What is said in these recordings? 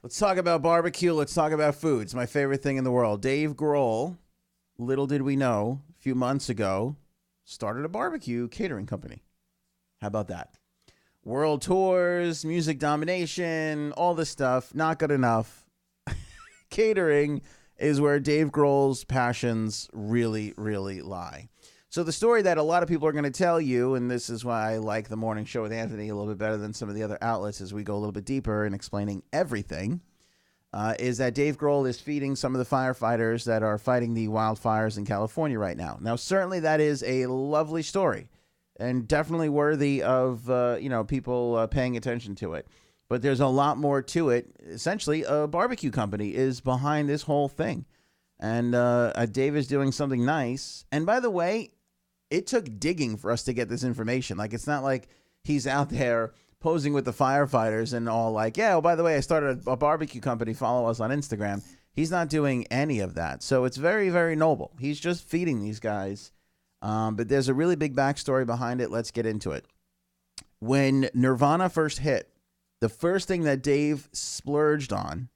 Let's talk about barbecue. Let's talk about food. It's my favorite thing in the world. Dave Grohl, little did we know, a few months ago, started a barbecue catering company. How about that? World tours, music domination, all this stuff, not good enough. Catering is where Dave Grohl's passions really, really lie. So the story that a lot of people are going to tell you, and this is why I like the morning show with Anthony a little bit better than some of the other outlets as we go a little bit deeper in explaining everything, is that Dave Grohl is feeding some of the firefighters that are fighting the wildfires in California right now. Now, certainly that is a lovely story and definitely worthy of people paying attention to it. But there's a lot more to it. Essentially, a barbecue company is behind this whole thing. And Dave is doing something nice. And by the way, it took digging for us to get this information. Like, it's not like he's out there posing with the firefighters and all like, yeah, oh, by the way, I started a barbecue company. Follow us on Instagram. He's not doing any of that. So it's very, very noble. He's just feeding these guys. But there's a really big backstory behind it. Let's get into it. When Nirvana first hit, the first thing that Dave splurged on,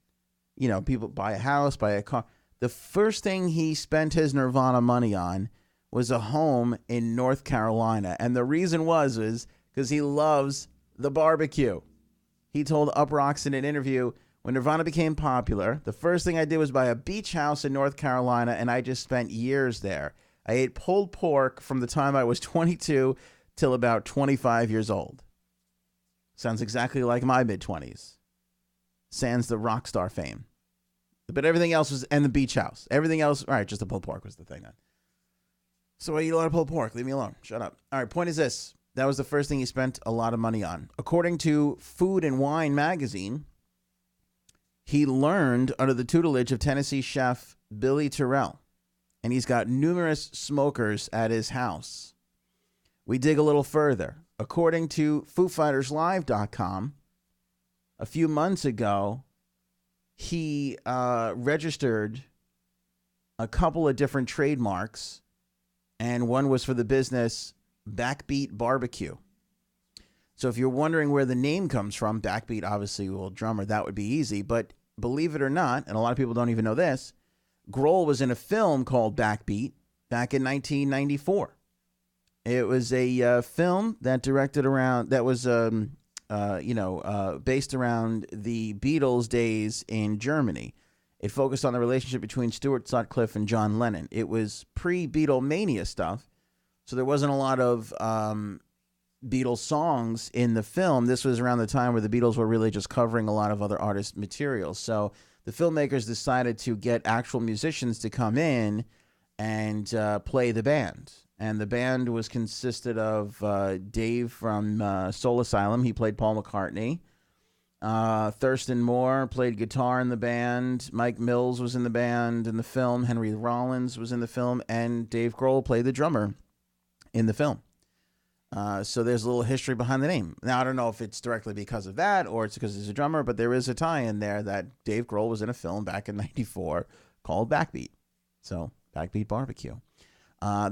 people buy a house, buy a car. The first thing he spent his Nirvana money on was a home in North Carolina. And the reason is because he loves the barbecue. He told Uproxx in an interview, when Nirvana became popular, the first thing I did was buy a beach house in North Carolina, and I just spent years there. I ate pulled pork from the time I was 22 till about 25 years old. Sounds exactly like my mid-20s. Sans the rock star fame. But everything else was, and the beach house. Everything else, all right, just the pulled pork was the thing then. So I eat a lot of pulled pork. Leave me alone. Shut up. All right, point is this. That was the first thing he spent a lot of money on. According to Food and Wine magazine, he learned under the tutelage of Tennessee chef Billy Terrell. And he's got numerous smokers at his house. We dig a little further. According to FooFightersLive.com, a few months ago, he registered a couple of different trademarks, and one was for the business Backbeat BBQ. So if you're wondering where the name comes from, Backbeat, obviously, well, drummer, that would be easy. But believe it or not, and a lot of people don't even know this, Grohl was in a film called Backbeat back in 1994. It was a film that was based around the Beatles' days in Germany. It focused on the relationship between Stuart Sutcliffe and John Lennon. It was pre-Beatlemania stuff, so there wasn't a lot of Beatles songs in the film. This was around the time where the Beatles were really just covering a lot of other artists' materials. So the filmmakers decided to get actual musicians to come in and play the band. And the band consisted of Dave from Soul Asylum. He played Paul McCartney. Thurston Moore played guitar in the band. Mike Mills was in the band in the film. Henry Rollins was in the film. And Dave Grohl played the drummer in the film. So there's a little history behind the name. Now, I don't know if it's directly because of that or it's because he's a drummer, but there is a tie-in there that Dave Grohl was in a film back in 94 called Backbeat. So, Backbeat BBQ.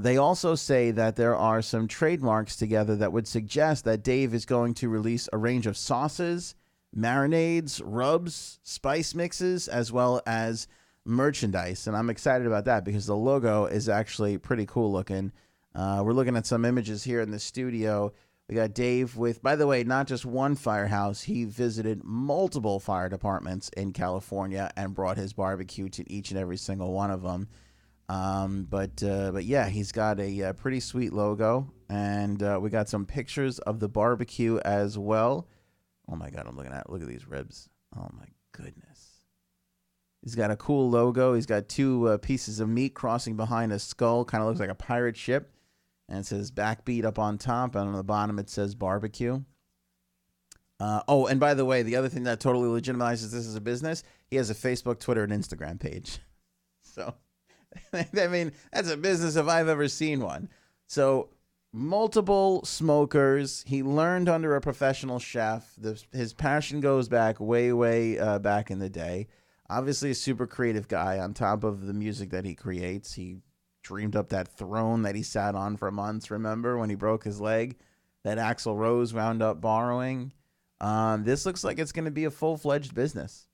They also say that there are some trademarks together that would suggest that Dave is going to release a range of sauces, marinades, rubs, spice mixes, as well as merchandise. And I'm excited about that because the logo is actually pretty cool looking. We're looking at some images here in the studio. We got Dave with, by the way, not just one firehouse. He visited multiple fire departments in California and brought his barbecue to each and every single one of them. But yeah, he's got a pretty sweet logo, and we got some pictures of the barbecue as well. Oh my God, look at these ribs. Oh my goodness. He's got a cool logo. He's got two pieces of meat crossing behind a skull. Kind of looks like a pirate ship. And it says Backbeat up on top, and on the bottom it says barbecue. And by the way, the other thing that totally legitimizes this as a business, he has a Facebook, Twitter, and Instagram page. So, I mean, that's a business if I've ever seen one. So, multiple smokers. He learned under a professional chef. His passion goes back way back in the day. Obviously, a super creative guy. On top of the music that he creates, he dreamed up that throne that he sat on for months. Remember when he broke his leg? That Axl Rose wound up borrowing. This looks like it's going to be a full-fledged business.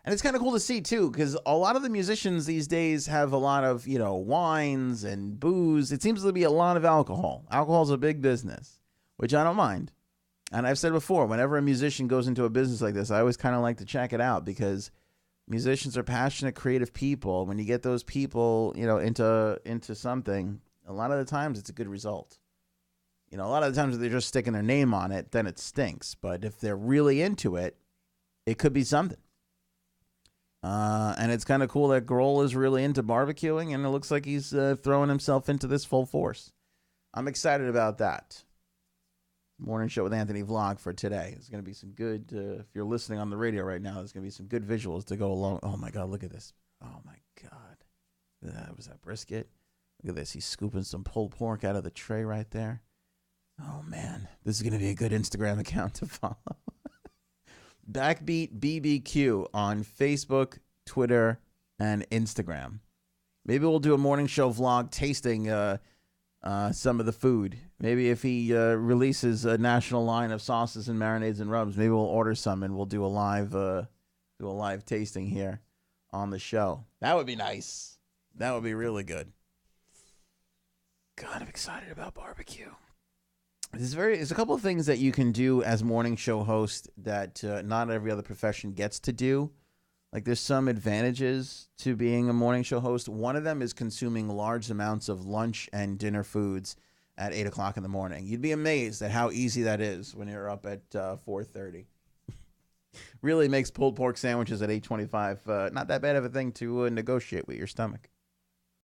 And it's kind of cool to see, too, because a lot of the musicians these days have a lot of, wines and booze. It seems to be a lot of alcohol. Alcohol's a big business, which I don't mind. And I've said before, whenever a musician goes into a business like this, I always kind of like to check it out because musicians are passionate, creative people. When you get those people, into something, a lot of the times it's a good result. A lot of the times if they're just sticking their name on it, then it stinks. But if they're really into it, it could be something. And it's kind of cool that Grohl is really into barbecuing, and it looks like he's throwing himself into this full force. I'm excited about that. Morning show with Anthony vlog for today. It's going to be some good, if you're listening on the radio right now, there's going to be some good visuals to go along. Oh, my God, look at this. Oh, my God. Was that brisket? Look at this. He's scooping some pulled pork out of the tray right there. Oh, man. This is going to be a good Instagram account to follow. Backbeat BBQ on Facebook, Twitter, and Instagram. Maybe we'll do a morning show vlog tasting some of the food. Maybe if he releases a national line of sauces and marinades and rubs, maybe we'll order some and we'll do a live tasting here on the show. That would be nice. That would be really good. God, I'm excited about barbecue. There's a couple of things that you can do as morning show host that not every other profession gets to do. Like there's some advantages to being a morning show host. One of them is consuming large amounts of lunch and dinner foods at 8 o'clock in the morning. You'd be amazed at how easy that is when you're up at 4:30. Really makes pulled pork sandwiches at 8:25 not that bad of a thing to negotiate with your stomach.